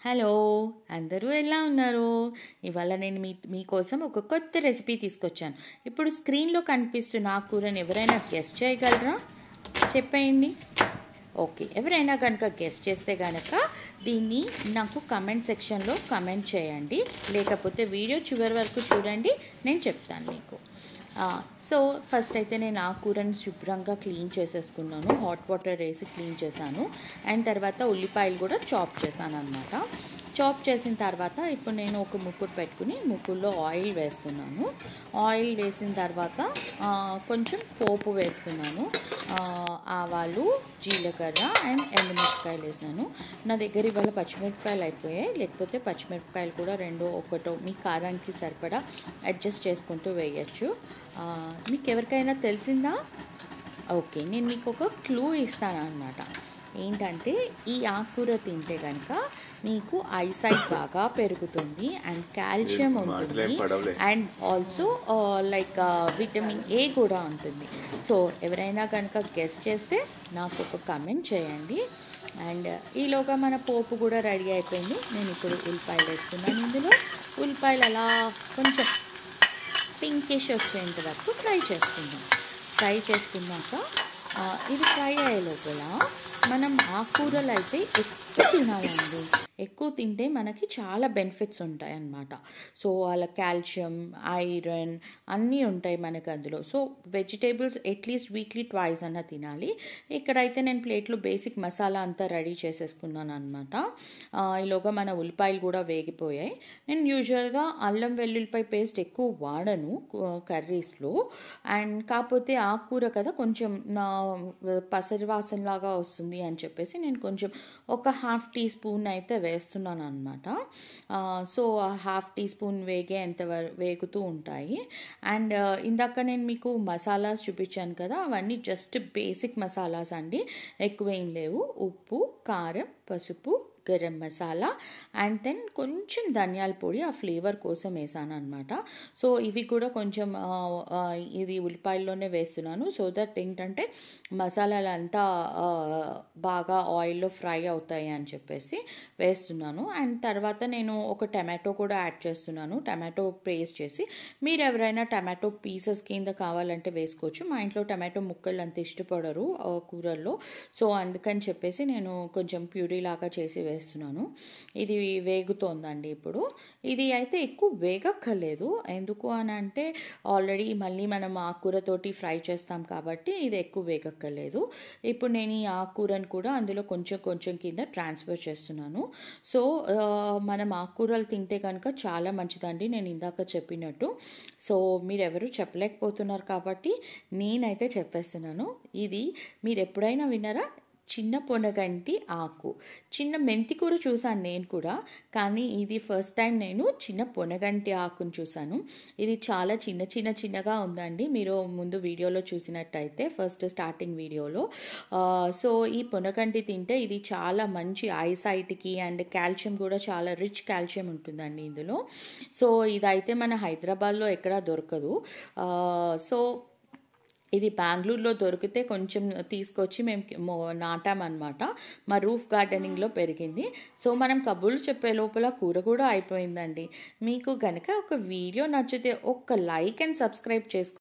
Hello, అందరూ ఎలా ఉన్నారు? ఇవాళ నేను మీకోసం ఒక కొత్త రెసిపీ తీసుకొచ్చాను. ఇప్పుడు స్క్రీన్లో కనిపిస్తున్న ఆ కూరని ఎవరైనా గెస్ట్ చేయగలరా? చెప్పేయండి. ఓకే, ఎవరైనా కనుక గెస్ట్ చేస్తే కనుక దీన్ని నాకు కమెంట్ సెక్షన్లో కమెంట్ చేయండి, లేకపోతే వీడియో చివరి వరకు చూడండి, నేను చెప్తాను మీకు. సో ఫస్ట్ అయితే నేను ఆ కూరని శుభ్రంగా క్లీన్ చేసేసుకున్నాను. హాట్ వాటర్ వేసి క్లీన్ చేశాను. అండ్ తర్వాత ఉల్లిపాయలు కూడా చాప్ చేశాను అనమాట. చాప్ చేసిన తర్వాత ఇప్పుడు నేను ఒక ముక్కుడు పెట్టుకుని ముక్కుల్లో ఆయిల్ వేస్తున్నాను. ఆయిల్ వేసిన తర్వాత కొంచెం పోపు వేస్తున్నాను. ఆవాలు, జీలకర్ర అండ్ ఎండుమిరపకాయలు వేసాను. నా దగ్గర ఇవాళ పచ్చిమిరపకాయలు అయిపోయాయి, లేకపోతే పచ్చిమిరపకాయలు కూడా ఒకటో మీ కారానికి సరిపడా అడ్జస్ట్ చేసుకుంటూ వేయచ్చు. మీకు ఎవరికైనా తెలిసిందా? ఓకే, నేను మీకు ఒక క్లూ ఇస్తాను అన్నమాట. ఏంటంటే ఈ ఆకుకూర తింటే కనుక మీకు ఐసైట్ బాగా పెరుగుతుంది అండ్ కాల్షియం ఉంటుంది and also like vitamin A కూడా ఉంటుంది. సో ఎవరైనా కనుక గెస్ట్ చేస్తే నాకు ఒక కమెంట్ చేయండి. అండ్ ఈలోగా మన పోపు కూడా రెడీ అయిపోయింది. నేను ఇప్పుడు ఉల్లిపాయలు వేస్తున్నాను. ఇందులో ఉల్లిపాయలు అలా కొంచెం పింకిష్ వచ్చేంత వరకు ఫ్రై చేసుకుందాం. ఫ్రై చేసుకున్నాక ఇది ఫ్రై అయ్యే లోపల మనం ఆకుకూరలు అయితే ఎక్కువ తినాలండి. ఎక్కువ తింటే మనకి చాలా బెనిఫిట్స్ ఉంటాయి అన్నమాట. సో అలా కాల్షియం, ఐరన్ అన్నీ ఉంటాయి మనకు అందులో. So vegetables at least weekly twice అన్న తినాలి. ఇక్కడైతే నేను ప్లేట్లో బేసిక్ మసాలా అంతా రెడీ చేసేసుకున్నాను అనమాట. ఈలోగా మన ఉల్లిపాయలు కూడా వేగిపోయాయి. నేను యూజువల్గా అల్లం వెల్లుల్లిపాయ పేస్ట్ ఎక్కువ వాడను కర్రీస్లో. అండ్ కాకపోతే ఆకుకూర కదా కొంచెం పసరి వాసనలాగా వస్తుంది అని చెప్పేసి నేను కొంచెం ఒక 1/2 టీ స్పూన్ అయితే వేస్తున్నాను అనమాట. సో 1/2 టీ స్పూన్ వేగుతూ ఉంటాయి. అండ్ ఇందాక నేను మీకు మసాలాస్ చూపించాను కదా, అవన్నీ జస్ట్ బేసిక్ మసాలాస్ అండి, ఎక్కువ ఏం లేవు. ఉప్పు, కారం, పసుపు, గరం మసాలా అండ్ దెన్ కొంచెం ధనియాల పొడి ఆ ఫ్లేవర్ కోసం వేసాను అనమాట. సో ఇవి కూడా కొంచెం ఇది ఉల్లిపాయల్లోనే వేస్తున్నాను, సో దట్ ఏంటంటే మసాలాలు అంతా బాగా ఆయిల్లో ఫ్రై అవుతాయి అని చెప్పేసి వేస్తున్నాను. అండ్ తర్వాత నేను ఒక టమాటో కూడా యాడ్ చేస్తున్నాను, టమాటో పేస్ట్ చేసి. మీరు ఎవరైనా టమాటో పీసెస్ కింద కావాలంటే వేసుకోవచ్చు. మా ఇంట్లో టమాటో ముక్కలు అంత ఇష్టపడరు కూరల్లో, సో అందుకని చెప్పేసి నేను కొంచెం ప్యూరీ లాగా చేసి వేస్తున్నాను. ఇది వేగుతోందండి. ఇప్పుడు ఇది అయితే ఎక్కువ వేగక్కర్లేదు, ఎందుకు అని అంటే ఆల్రెడీ మళ్ళీ మనం ఆకుకూరతోటి ఫ్రై చేస్తాం కాబట్టి ఇది ఎక్కువ వేగక్కర్లేదు. ఇప్పుడు నేను ఈ ఆకుకూరను కూడా అందులో కొంచెం కొంచెం కింద ట్రాన్స్ఫర్ చేస్తున్నాను. సో మనం ఆకుకూరలు తింటే కనుక చాలా మంచిదండి, నేను ఇందాక చెప్పినట్టు. సో మీరు ఎవరు చెప్పలేకపోతున్నారు కాబట్టి నేనైతే చెప్పేస్తున్నాను. ఇది మీరు ఎప్పుడైనా విన్నారా? చిన్న పొనగంటి ఆకు. చిన్న మెంతి కూర చూసాను నేను కూడా, కానీ ఇది ఫస్ట్ టైం నేను చిన్న పొనగంటి ఆకును చూసాను. ఇది చాలా చిన్నగా ఉందండి, మీరు ముందు వీడియోలో చూసినట్టయితే ఫస్ట్ స్టార్టింగ్ వీడియోలో. సో ఈ పొనగంటి తింటే ఇది చాలా మంచి ఐసైట్కి అండ్ కాల్షియం కూడా చాలా రిచ్ కాల్షియం ఉంటుందండి ఇందులో. సో ఇదైతే మన హైదరాబాద్లో ఎక్కడా దొరకదు. సో ఇది బెంగళూరులో దొరికితే కొంచెం తీసుకొచ్చి మేము నాటామన్నమాట. మా రూఫ్ గార్డెనింగ్లో పెరిగింది. సో మనం కబుర్లు చెప్పే లోపల కూర కూడా అయిపోయిందండి. మీకు కనుక ఒక వీడియో నచ్చితే ఒక్క లైక్ అండ్ సబ్స్క్రైబ్ చేసుకోండి.